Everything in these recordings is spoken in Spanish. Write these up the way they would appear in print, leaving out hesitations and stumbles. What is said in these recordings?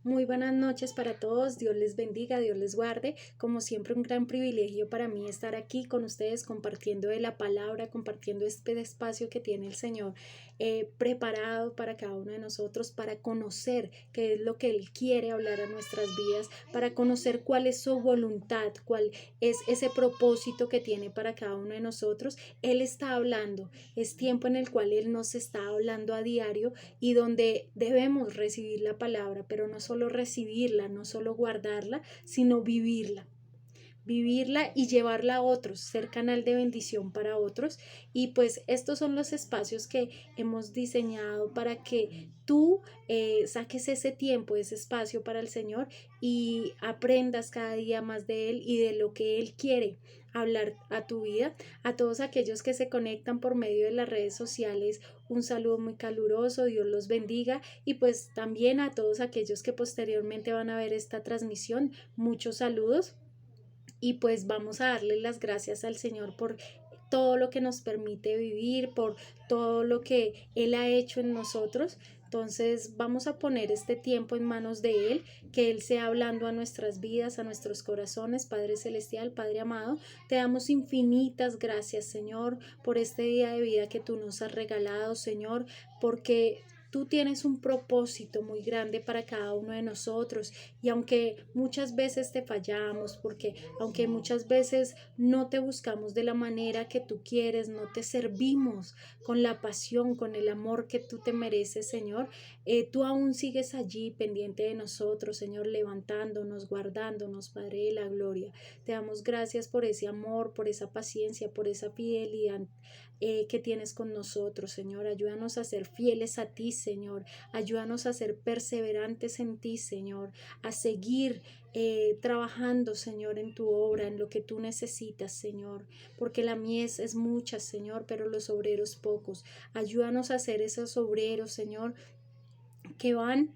Muy buenas noches para todos, Dios les bendiga, Dios les guarde. Como siempre, un gran privilegio para mí estar aquí con ustedes compartiendo de la palabra, compartiendo este espacio que tiene el Señor preparado para cada uno de nosotros, para conocer qué es lo que Él quiere hablar a nuestras vidas, para conocer cuál es su voluntad, cuál es ese propósito que tiene para cada uno de nosotros. Él está hablando, es tiempo en el cual Él nos está hablando a diario y donde debemos recibir la palabra, pero no solo recibirla, no solo guardarla, sino vivirla y llevarla a otros, ser canal de bendición para otros. Y pues estos son los espacios que hemos diseñado para que tú saques ese tiempo, ese espacio para el Señor y aprendas cada día más de Él y de lo que Él quiere hablar a tu vida. A todos aquellos que se conectan por medio de las redes sociales, un saludo muy caluroso, Dios los bendiga, y pues también a todos aquellos que posteriormente van a ver esta transmisión, muchos saludos. Y pues vamos a darle las gracias al Señor por todo lo que nos permite vivir, por todo lo que Él ha hecho en nosotros. Entonces vamos a poner este tiempo en manos de Él, que Él sea hablando a nuestras vidas, a nuestros corazones. Padre Celestial, Padre amado, te damos infinitas gracias, Señor, por este día de vida que tú nos has regalado, Señor, porque tú tienes un propósito muy grande para cada uno de nosotros, y aunque muchas veces te fallamos, porque aunque muchas veces no te buscamos de la manera que tú quieres, no te servimos con la pasión, con el amor que tú te mereces, Señor, tú aún sigues allí pendiente de nosotros, Señor, levantándonos, guardándonos, Padre de la gloria. Te damos gracias por ese amor, por esa paciencia, por esa fidelidad que tienes con nosotros, Señor. Ayúdanos a ser fieles a ti, Señor. Ayúdanos a ser perseverantes en ti, Señor. A seguir trabajando, Señor, en tu obra, en lo que tú necesitas, Señor. Porque la mies es mucha, Señor, pero los obreros pocos. Ayúdanos a ser esos obreros, Señor, que van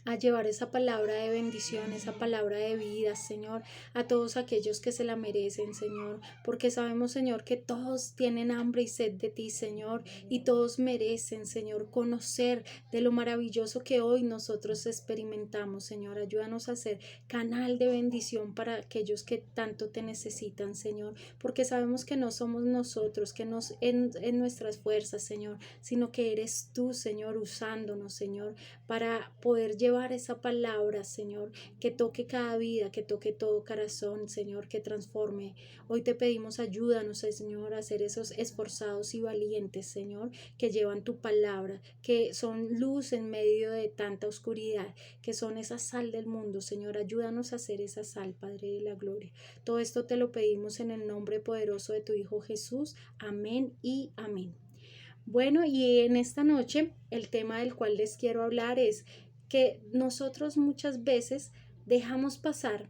a llevar esa palabra de bendición, esa palabra de vida, Señor, a todos aquellos que se la merecen, Señor, porque sabemos, Señor, que todos tienen hambre y sed de ti, Señor, y todos merecen, Señor, conocer de lo maravilloso que hoy nosotros experimentamos, Señor. Ayúdanos a ser canal de bendición para aquellos que tanto te necesitan, Señor, porque sabemos que no somos nosotros, que no en nuestras fuerzas, Señor, sino que eres tú, Señor, usándonos, Señor, para poder llevar esa palabra, Señor, que toque cada vida, que toque todo corazón, Señor, que transforme. Hoy te pedimos, ayúdanos, Señor, a ser esos esforzados y valientes, Señor, que llevan tu palabra, que son luz en medio de tanta oscuridad, que son esa sal del mundo, Señor. Ayúdanos a ser esa sal, Padre de la gloria. Todo esto te lo pedimos en el nombre poderoso de tu Hijo Jesús. Amén y amén. Bueno, y en esta noche el tema del cual les quiero hablar es que nosotros muchas veces dejamos pasar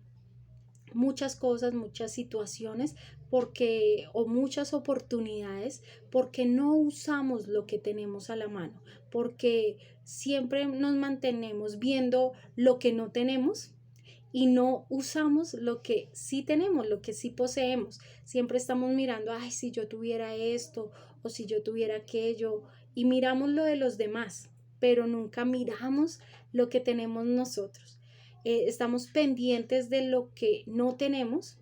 muchas cosas, muchas situaciones o muchas oportunidades porque no usamos lo que tenemos a la mano, porque siempre nos mantenemos viendo lo que no tenemos y no usamos lo que sí tenemos, lo que sí poseemos. Siempre estamos mirando, ay, si yo tuviera esto o si yo tuviera aquello, y miramos lo de los demás, pero nunca miramos lo que tenemos nosotros. Estamos pendientes de lo que no tenemos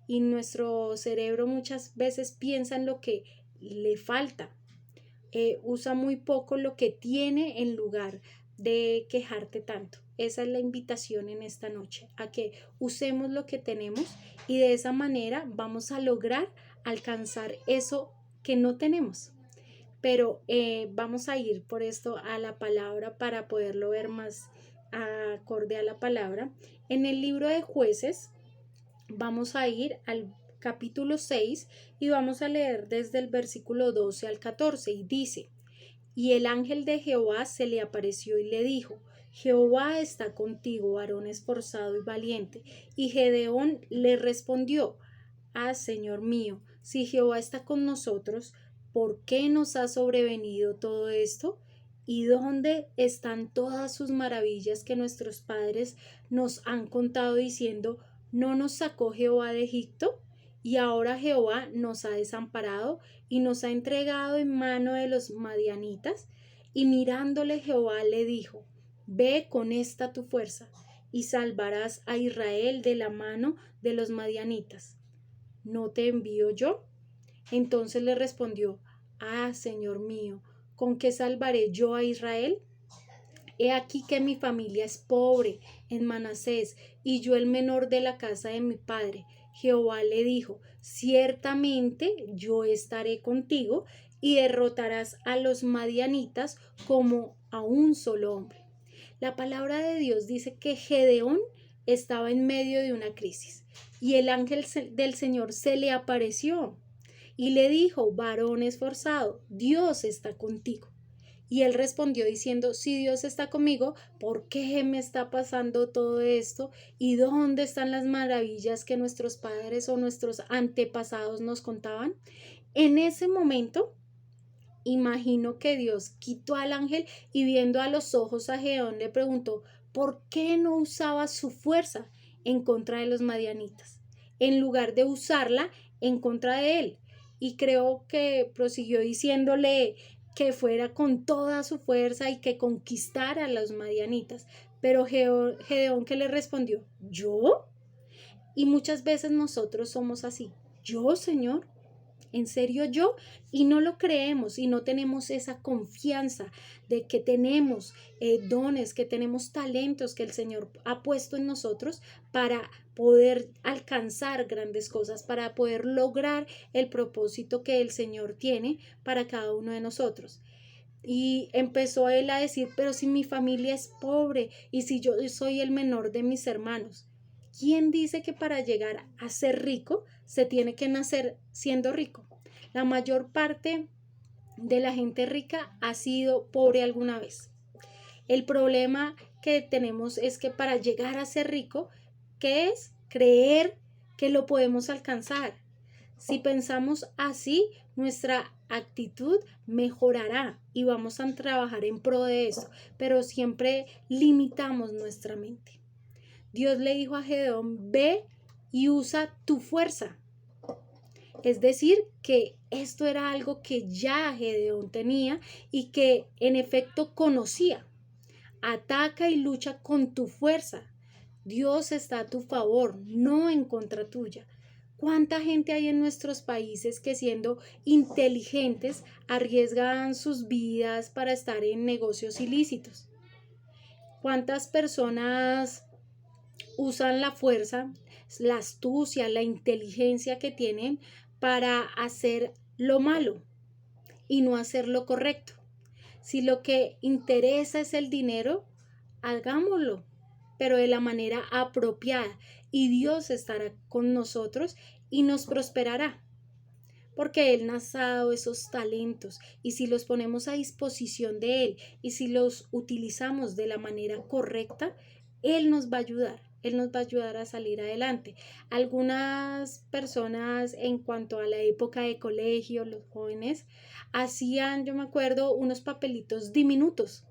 y nuestro cerebro muchas veces piensa en lo que le falta. Usa muy poco lo que tiene en lugar de quejarte tanto. Esa es la invitación en esta noche, a que usemos lo que tenemos y de esa manera vamos a lograr alcanzar eso que no tenemos. Pero vamos a ir por esto a la palabra para poderlo ver más acorde a la palabra. En el libro de Jueces vamos a ir al capítulo 6 y vamos a leer desde el versículo 12 al 14 y dice: y el ángel de Jehová se le apareció y le dijo: Jehová está contigo, varón esforzado y valiente. Y Gedeón le respondió: ah, Señor mío, si Jehová está con nosotros, ¿por qué nos ha sobrevenido todo esto? ¿Y dónde están todas sus maravillas que nuestros padres nos han contado diciendo: ¿no nos sacó Jehová de Egipto? Y ahora Jehová nos ha desamparado y nos ha entregado en mano de los madianitas. Y mirándole Jehová le dijo: ve con esta tu fuerza y salvarás a Israel de la mano de los madianitas. ¿No te envío yo? Entonces le respondió, ah, Señor mío, ¿con qué salvaré yo a Israel? He aquí que mi familia es pobre en Manasés, y yo el menor de la casa de mi padre. Jehová le dijo, ciertamente yo estaré contigo, y derrotarás a los madianitas como a un solo hombre. La palabra de Dios dice que Gedeón estaba en medio de una crisis, y el ángel del Señor se le apareció y le dijo, varón esforzado, Dios está contigo. Y él respondió diciendo, si Dios está conmigo, ¿por qué me está pasando todo esto? ¿Y dónde están las maravillas que nuestros padres o nuestros antepasados nos contaban? En ese momento, imagino que Dios quitó al ángel y viendo a los ojos a Gedeón le preguntó, ¿por qué no usaba su fuerza en contra de los madianitas? En lugar de usarla en contra de él. Y creo que prosiguió diciéndole que fuera con toda su fuerza y que conquistara a los madianitas. Pero Gedeón que le respondió, ¿yo? Y muchas veces nosotros somos así. ¿Yo, Señor? ¿En serio yo? Y no lo creemos y no tenemos esa confianza de que tenemos dones, que tenemos talentos que el Señor ha puesto en nosotros para poder alcanzar grandes cosas, para poder lograr el propósito que el Señor tiene para cada uno de nosotros. Y empezó él a decir, pero si mi familia es pobre y si yo soy el menor de mis hermanos, ¿quién dice que para llegar a ser rico se tiene que nacer siendo rico? La mayor parte de la gente rica ha sido pobre alguna vez. El problema que tenemos es que para llegar a ser rico, ¿qué es? Creer que lo podemos alcanzar. Si pensamos así, nuestra actitud mejorará y vamos a trabajar en pro de eso, pero siempre limitamos nuestra mente. Dios le dijo a Gedeón, ve y usa tu fuerza. Es decir, que esto era algo que ya Gedeón tenía y que en efecto conocía. Ataca y lucha con tu fuerza. Dios está a tu favor, no en contra tuya. ¿Cuánta gente hay en nuestros países que siendo inteligentes arriesgan sus vidas para estar en negocios ilícitos? ¿Cuántas personas usan la fuerza, la astucia, la inteligencia que tienen para hacer lo malo y no hacer lo correcto? Si lo que interesa es el dinero, hagámoslo, pero de la manera apropiada, y Dios estará con nosotros y nos prosperará, porque Él nos ha dado esos talentos y si los ponemos a disposición de Él y si los utilizamos de la manera correcta, Él nos va a ayudar. Él nos va a ayudar a salir adelante. Algunas personas en cuanto a la época de colegio, los jóvenes, hacían, yo me acuerdo, unos papelitos diminutos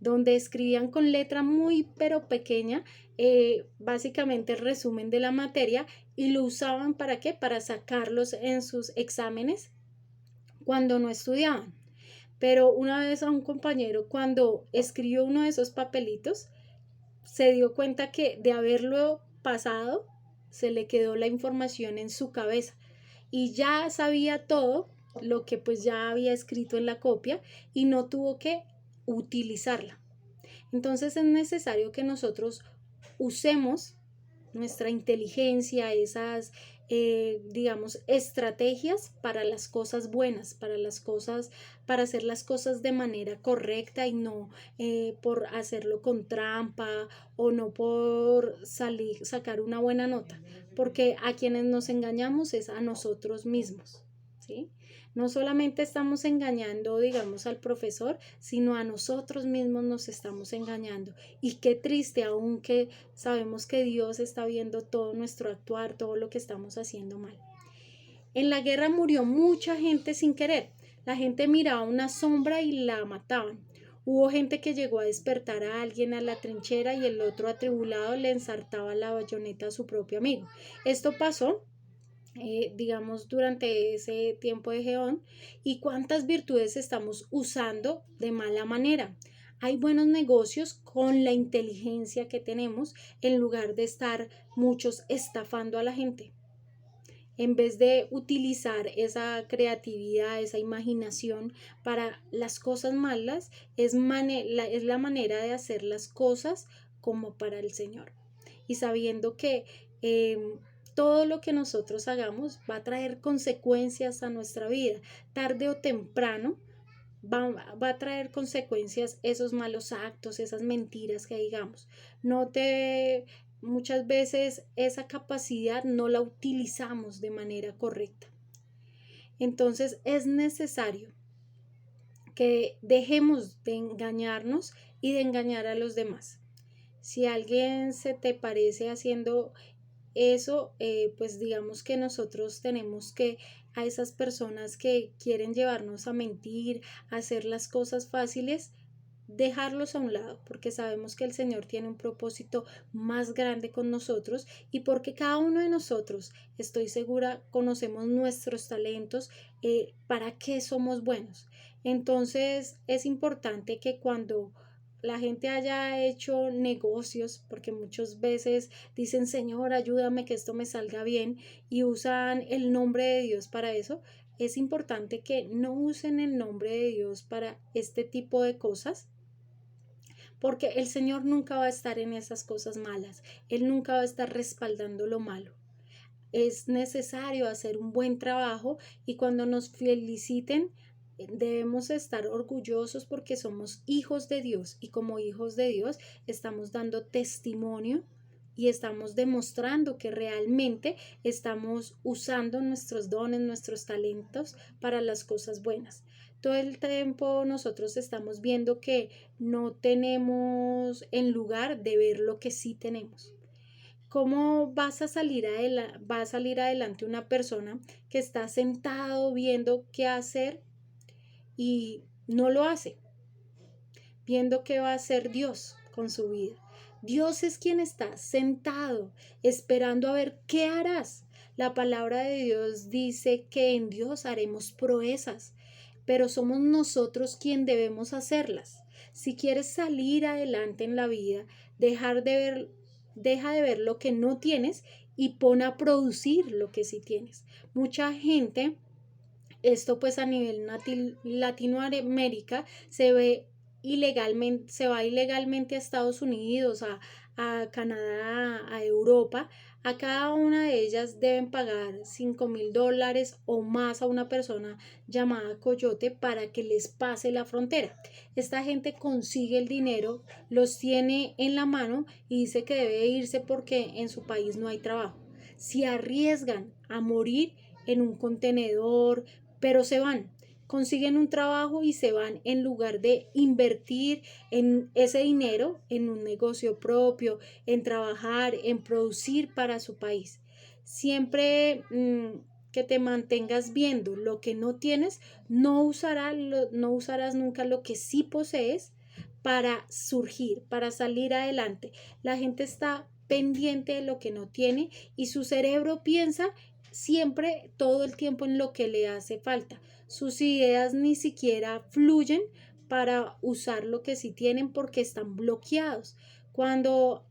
donde escribían con letra muy pero pequeña, básicamente el resumen de la materia y lo usaban para qué, para sacarlos en sus exámenes cuando no estudiaban. Pero una vez a un compañero cuando escribió uno de esos papelitos, se dio cuenta que de haberlo pasado, se le quedó la información en su cabeza y ya sabía todo lo que pues ya había escrito en la copia y no tuvo que utilizarla. Entonces es necesario que nosotros usemos nuestra inteligencia, esas, digamos, estrategias para las cosas buenas, para las cosas, para hacer las cosas de manera correcta y no por hacerlo con trampa o no por sacar una buena nota, porque a quienes nos engañamos es a nosotros mismos, ¿sí? No solamente estamos engañando, digamos, al profesor, sino a nosotros mismos nos estamos engañando. Y qué triste, aunque sabemos que Dios está viendo todo nuestro actuar, todo lo que estamos haciendo mal. En la guerra murió mucha gente sin querer. La gente miraba una sombra y la mataban. Hubo gente que llegó a despertar a alguien a la trinchera y el otro atribulado le ensartaba la bayoneta a su propio amigo. Esto pasó digamos, durante ese tiempo de Gedeón y cuántas virtudes estamos usando de mala manera. hay buenos negocios con la inteligencia que tenemos en lugar de estar muchos estafando a la gente. En vez de utilizar esa creatividad, esa imaginación para las cosas malas, es la manera de hacer las cosas como para el Señor. Y sabiendo que todo lo que nosotros hagamos va a traer consecuencias a nuestra vida, tarde o temprano. Va a traer consecuencias esos malos actos, esas mentiras que digamos. No te Muchas veces esa capacidad no la utilizamos de manera correcta. Entonces es necesario que dejemos de engañarnos y de engañar a los demás. Si alguien se te parece haciendo eso, pues digamos que nosotros tenemos que a esas personas que quieren llevarnos a mentir, a hacer las cosas fáciles, dejarlos a un lado, porque sabemos que el Señor tiene un propósito más grande con nosotros y porque cada uno de nosotros, estoy segura, conocemos nuestros talentos, para qué somos buenos. Entonces es importante que cuando la gente haya hecho negocios, porque muchas veces dicen, Señor, ayúdame que esto me salga bien, y usan el nombre de Dios para eso, es importante que no usen el nombre de Dios para este tipo de cosas, porque el Señor nunca va a estar en esas cosas malas, Él nunca va a estar respaldando lo malo. Es necesario hacer un buen trabajo y cuando nos feliciten debemos estar orgullosos porque somos hijos de Dios y como hijos de Dios estamos dando testimonio y estamos demostrando que realmente estamos usando nuestros dones, nuestros talentos para las cosas buenas. Todo el tiempo nosotros estamos viendo que no tenemos en lugar de ver lo que sí tenemos. ¿Cómo va a salir adelante una persona que está sentado viendo qué hacer y no lo hace? Viendo qué va a hacer Dios con su vida. Dios es quien está sentado esperando a ver qué harás. La palabra de Dios dice que en Dios haremos proezas, pero somos nosotros quien debemos hacerlas. Si quieres salir adelante en la vida, deja de ver lo que no tienes y pon a producir lo que sí tienes. Mucha gente, esto pues a nivel Latinoamérica, se va ilegalmente a Estados Unidos, a Canadá, a Europa. A cada una de ellas deben pagar $5,000 o más a una persona llamada coyote para que les pase la frontera. Esta gente consigue el dinero, los tiene en la mano y dice que debe irse porque en su país no hay trabajo. Se arriesgan a morir en un contenedor, pero se van, consiguen un trabajo y se van en lugar de invertir en ese dinero en un negocio propio, en trabajar, en producir para su país. Siempre que te mantengas viendo lo que no tienes, no usarás nunca lo que sí posees para surgir, para salir adelante. La gente está pendiente de lo que no tiene y su cerebro piensa siempre todo el tiempo en lo que le hace falta. Sus ideas ni siquiera fluyen para usar lo que sí tienen porque están bloqueados. Cuando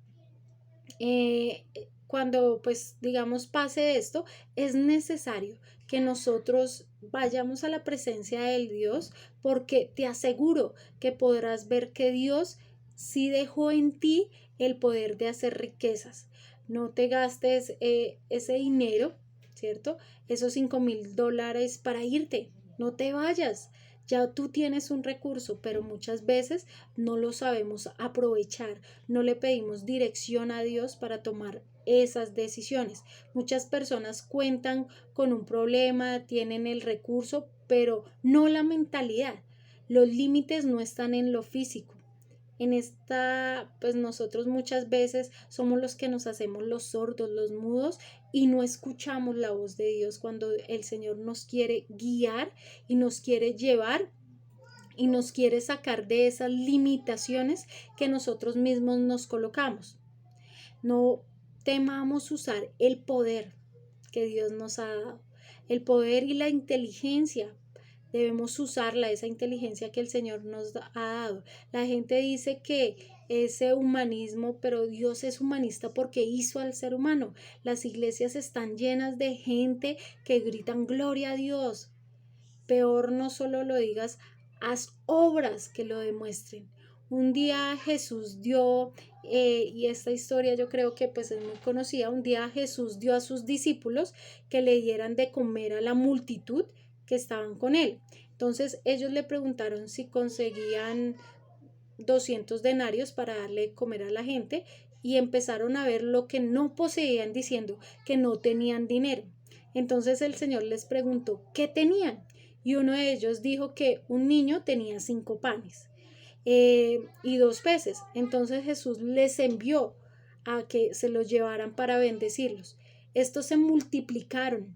cuando pues digamos pase esto, es necesario que nosotros vayamos a la presencia del Dios, porque te aseguro que podrás ver que Dios sí dejó en ti el poder de hacer riquezas. No te gastes ese dinero, ¿cierto? Esos $5,000 para irte. No te vayas. Ya tú tienes un recurso, pero muchas veces no lo sabemos aprovechar. No le pedimos dirección a Dios para tomar esas decisiones. Muchas personas cuentan con un problema, tienen el recurso, pero no la mentalidad. Los límites no están en lo físico. En esta, pues nosotros muchas veces somos los que nos hacemos los sordos, los mudos y no escuchamos la voz de Dios cuando el Señor nos quiere guiar y nos quiere llevar y nos quiere sacar de esas limitaciones que nosotros mismos nos colocamos. No temamos usar el poder que Dios nos ha dado, el poder y la inteligencia debemos usarla, esa inteligencia que el Señor nos ha dado. La gente dice que ese humanismo, pero Dios es humanista porque hizo al ser humano. Las iglesias están llenas de gente que gritan gloria a Dios. Peor no solo lo digas, haz obras que lo demuestren. Un día Jesús dio, y esta historia yo creo que pues es muy conocida, un día Jesús dio a sus discípulos que le dieran de comer a la multitud que estaban con él. Entonces ellos le preguntaron si conseguían 200 denarios para darle de comer a la gente y empezaron a ver lo que no poseían diciendo que no tenían dinero. Entonces el Señor les preguntó ¿qué tenían? Y uno de ellos dijo que un niño tenía 5 panes y 2 peces. Entonces Jesús les envió a que se los llevaran para bendecirlos. Estos se multiplicaron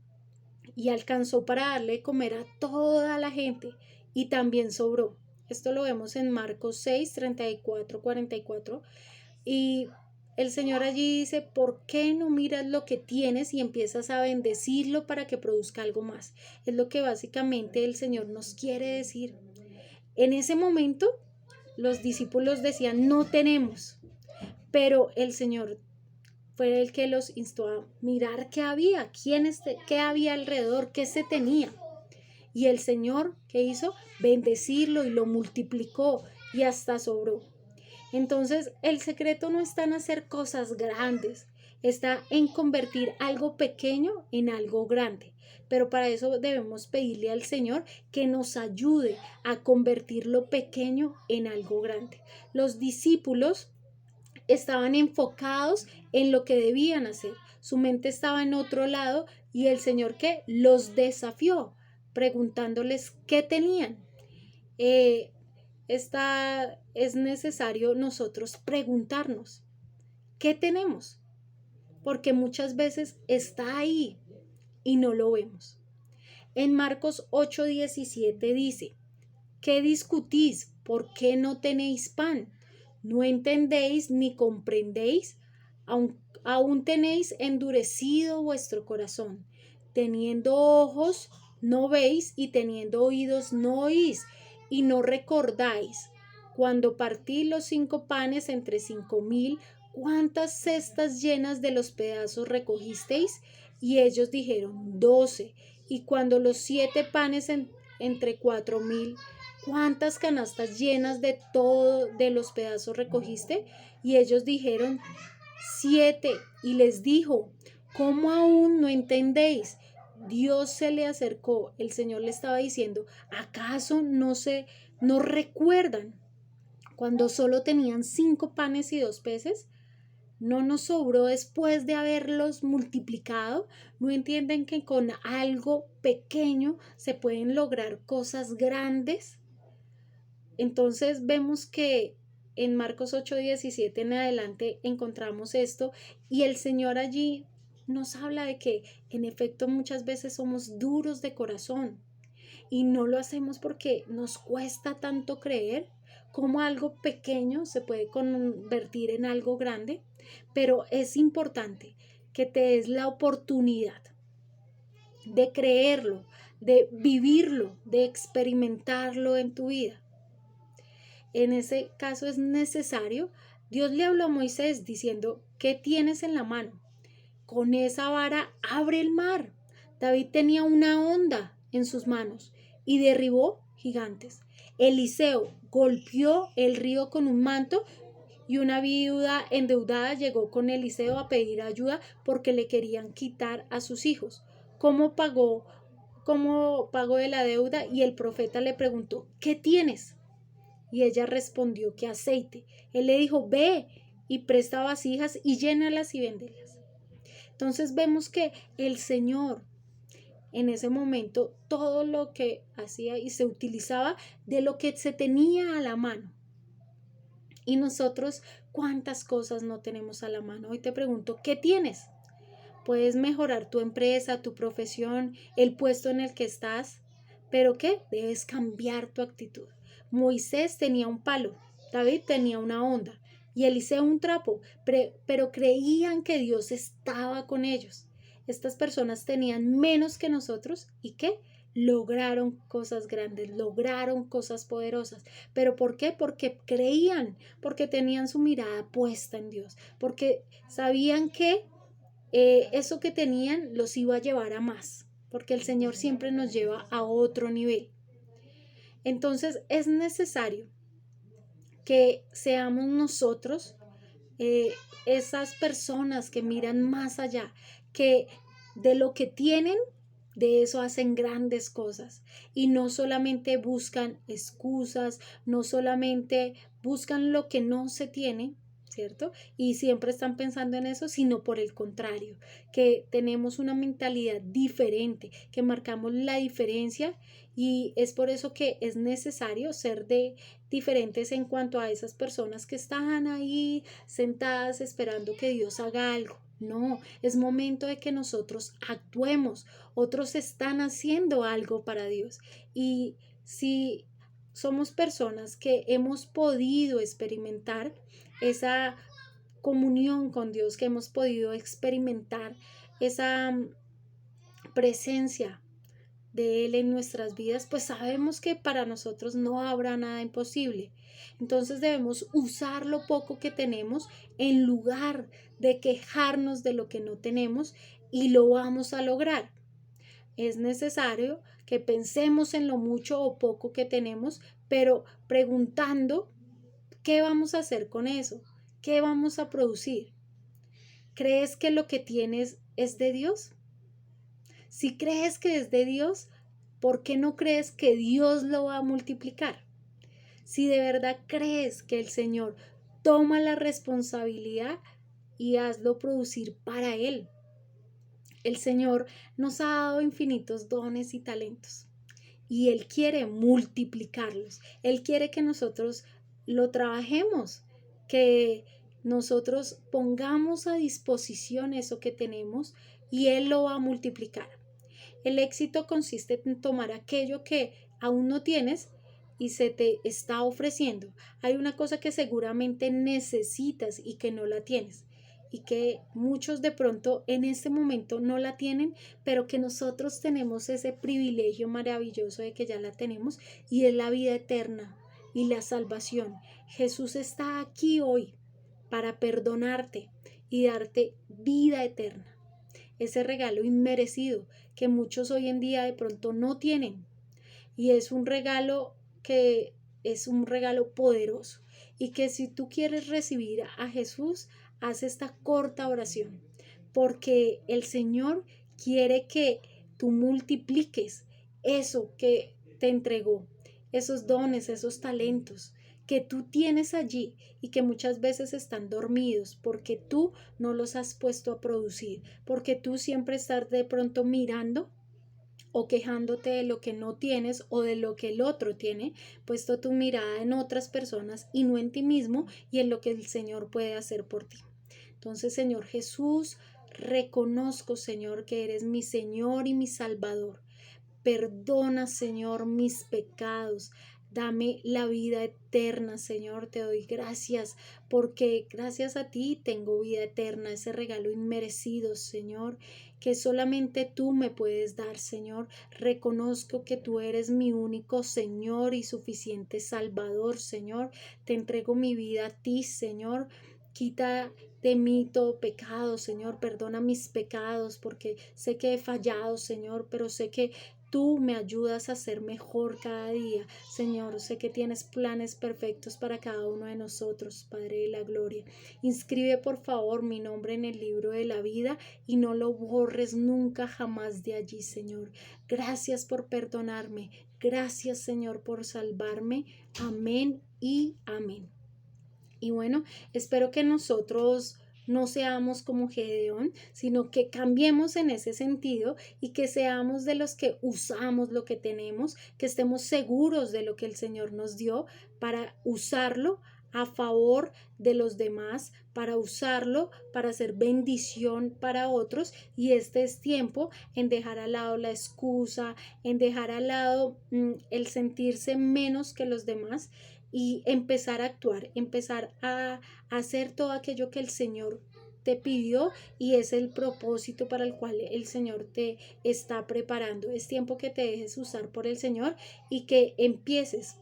y alcanzó para darle de comer a toda la gente y también sobró. Esto lo vemos en Marcos 6, 34, 44. Y el Señor allí dice, ¿por qué no miras lo que tienes y empiezas a bendecirlo para que produzca algo más? Es lo que básicamente el Señor nos quiere decir. En ese momento, los discípulos decían, no tenemos, pero el Señor fue el que los instó a mirar qué había, qué había alrededor, qué se tenía. Y el Señor, ¿qué hizo? Bendecirlo y lo multiplicó y hasta sobró. Entonces, el secreto no está en hacer cosas grandes, está en convertir algo pequeño en algo grande. Pero para eso debemos pedirle al Señor que nos ayude a convertir lo pequeño en algo grande. Los discípulos estaban enfocados en lo que debían hacer. Su mente estaba en otro lado y el Señor que los desafió preguntándoles qué tenían. Es necesario nosotros preguntarnos qué tenemos, porque muchas veces está ahí y no lo vemos. En Marcos 8:17 dice, ¿qué discutís? ¿Por qué no tenéis pan? ¿No entendéis ni comprendéis? Aún tenéis endurecido vuestro corazón. Teniendo ojos, no veis, y teniendo oídos, no oís, y no recordáis. Cuando partí los 5 panes entre 5,000, ¿cuántas cestas llenas de los pedazos recogisteis? Y ellos dijeron 12. Y cuando los 7 panes entre 4,000, ¿cuántas canastas llenas de todo de los pedazos recogiste? Y ellos dijeron 7. Y les dijo, ¿cómo aún no entendéis? Dios se le acercó, el Señor le estaba diciendo, ¿acaso no recuerdan cuando solo tenían 5 panes y 2 peces? ¿No nos sobró después de haberlos multiplicado? ¿No entienden que con algo pequeño se pueden lograr cosas grandes? Entonces vemos que en Marcos 8:17 en adelante encontramos esto y el Señor allí nos habla de que en efecto muchas veces somos duros de corazón y no lo hacemos porque nos cuesta tanto creer cómo algo pequeño se puede convertir en algo grande, pero es importante que te des la oportunidad de creerlo, de vivirlo, de experimentarlo en tu vida. En ese caso es necesario, Dios le habló a Moisés diciendo, ¿qué tienes en la mano? Con esa vara abre el mar. David tenía una honda en sus manos y derribó gigantes. Eliseo golpeó el río con un manto y una viuda endeudada llegó con Eliseo a pedir ayuda porque le querían quitar a sus hijos. ¿Cómo pagó? ¿Cómo pagó de la deuda? Y el profeta le preguntó, ¿qué tienes? Y ella respondió que aceite. Él le dijo, ve y presta vasijas y llénalas y véndelas. Entonces vemos que el Señor en ese momento todo lo que hacía y se utilizaba de lo que se tenía a la mano. Y nosotros, ¿cuántas cosas no tenemos a la mano? Hoy te pregunto, ¿qué tienes? Puedes mejorar tu empresa, tu profesión, el puesto en el que estás, pero ¿qué? Debes cambiar tu actitud. Moisés tenía un palo, David tenía una honda y Eliseo un trapo, pero creían que Dios estaba con ellos. Estas personas tenían menos que nosotros y ¿qué? lograron cosas grandes, lograron cosas poderosas. ¿Pero por qué? Porque creían, porque tenían su mirada puesta en Dios, porque sabían que eso que tenían los iba a llevar a más, porque el Señor siempre nos lleva a otro nivel. Entonces es necesario que seamos nosotros esas personas que miran más allá, que de lo que tienen, de eso hacen grandes cosas y no solamente buscan excusas, no solamente buscan lo que no se tiene, ¿cierto? Y siempre están pensando en eso, sino por el contrario, que tenemos una mentalidad diferente, que marcamos la diferencia y es por eso que es necesario ser de diferentes en cuanto a esas personas que están ahí sentadas esperando que Dios haga algo. No, es momento de que nosotros actuemos. Otros están haciendo algo para Dios. Y si somos personas que hemos podido experimentar esa comunión con Dios, que hemos podido experimentar esa presencia de Él en nuestras vidas, pues sabemos que para nosotros no habrá nada imposible. Entonces debemos usar lo poco que tenemos en lugar de quejarnos de lo que no tenemos y lo vamos a lograr. Es necesario que pensemos en lo mucho o poco que tenemos, pero preguntando qué vamos a hacer con eso, qué vamos a producir. ¿Crees que lo que tienes es de Dios? Si crees que es de Dios, ¿por qué no crees que Dios lo va a multiplicar? Si de verdad crees que el Señor toma la responsabilidad y hazlo producir para Él. El Señor nos ha dado infinitos dones y talentos y Él quiere multiplicarlos. Él quiere que nosotros lo trabajemos, que nosotros pongamos a disposición eso que tenemos y Él lo va a multiplicar. El éxito consiste en tomar aquello que aún no tienes y se te está ofreciendo. Hay una cosa que seguramente necesitas y que no la tienes y que muchos de pronto en este momento no la tienen, pero que nosotros tenemos ese privilegio maravilloso de que ya la tenemos y es la vida eterna y la salvación. Jesús está aquí hoy para perdonarte y darte vida eterna, ese regalo inmerecido que muchos hoy en día de pronto no tienen. Y es un regalo que es un regalo poderoso. Y que si tú quieres recibir a Jesús, haz esta corta oración. Porque el Señor quiere que tú multipliques eso que te entregó, esos dones, esos talentos que tú tienes allí y que muchas veces están dormidos porque tú no los has puesto a producir, porque tú siempre estás de pronto mirando o quejándote de lo que no tienes o de lo que el otro tiene, puesto tu mirada en otras personas y no en ti mismo y en lo que el Señor puede hacer por ti. Entonces, Señor Jesús, reconozco, Señor, que eres mi Señor y mi Salvador. Perdona, Señor, mis pecados. Dame la vida eterna, Señor. Te doy gracias porque gracias a ti tengo vida eterna, ese regalo inmerecido, Señor, que solamente tú me puedes dar, Señor. Reconozco que tú eres mi único Señor y suficiente Salvador, Señor. Te entrego mi vida a ti, Señor. Quita de mí todo pecado, Señor. Perdona mis pecados porque sé que he fallado, Señor, pero sé que tú me ayudas a ser mejor cada día. Señor, sé que tienes planes perfectos para cada uno de nosotros, Padre de la Gloria. Inscribe por favor mi nombre en el libro de la vida y no lo borres nunca jamás de allí, Señor. Gracias por perdonarme. Gracias, Señor, por salvarme. Amén y amén. Y bueno, espero que nosotros no seamos como Gedeón, sino que cambiemos en ese sentido y que seamos de los que usamos lo que tenemos, que estemos seguros de lo que el Señor nos dio para usarlo a favor de los demás, para usarlo para hacer bendición para otros. Y este es tiempo en dejar al lado la excusa, en dejar al lado el sentirse menos que los demás y empezar a actuar, empezar a hacer todo aquello que el Señor te pidió y es el propósito para el cual el Señor te está preparando. Es tiempo que te dejes usar por el Señor y que empieces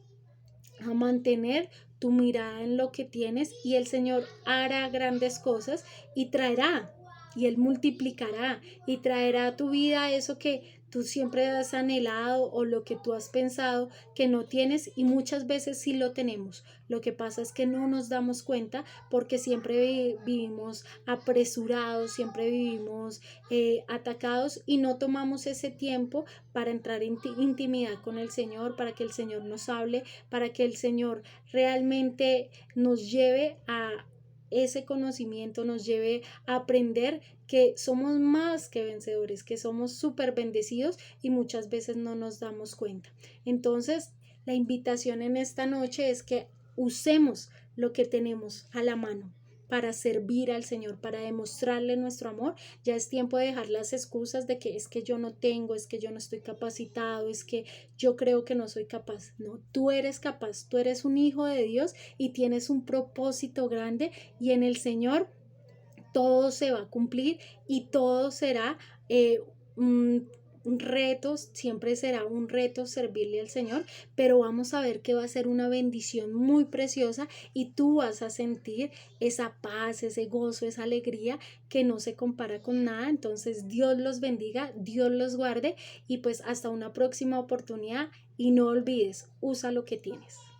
a mantener tu mirada en lo que tienes y el Señor hará grandes cosas y traerá y Él multiplicará y traerá a tu vida eso que tú siempre has anhelado o lo que tú has pensado que no tienes y muchas veces sí lo tenemos. Lo que pasa es que no nos damos cuenta porque siempre vivimos apresurados, siempre vivimos atacados y no tomamos ese tiempo para entrar en intimidad con el Señor, para que el Señor nos hable, para que el Señor realmente nos lleve a ese conocimiento, nos lleve a aprender que somos más que vencedores, que somos súper bendecidos y muchas veces no nos damos cuenta. Entonces, la invitación en esta noche es que usemos lo que tenemos a la mano para servir al Señor, para demostrarle nuestro amor. Ya es tiempo de dejar las excusas de que es que yo no tengo, es que yo no estoy capacitado, es que yo creo que no soy capaz. No, tú eres capaz, tú eres un hijo de Dios y tienes un propósito grande y en el Señor todo se va a cumplir y todo será un reto, siempre será un reto servirle al Señor, pero vamos a ver que va a ser una bendición muy preciosa y tú vas a sentir esa paz, ese gozo, esa alegría que no se compara con nada. Entonces Dios los bendiga, Dios los guarde y pues hasta una próxima oportunidad y no olvides, usa lo que tienes.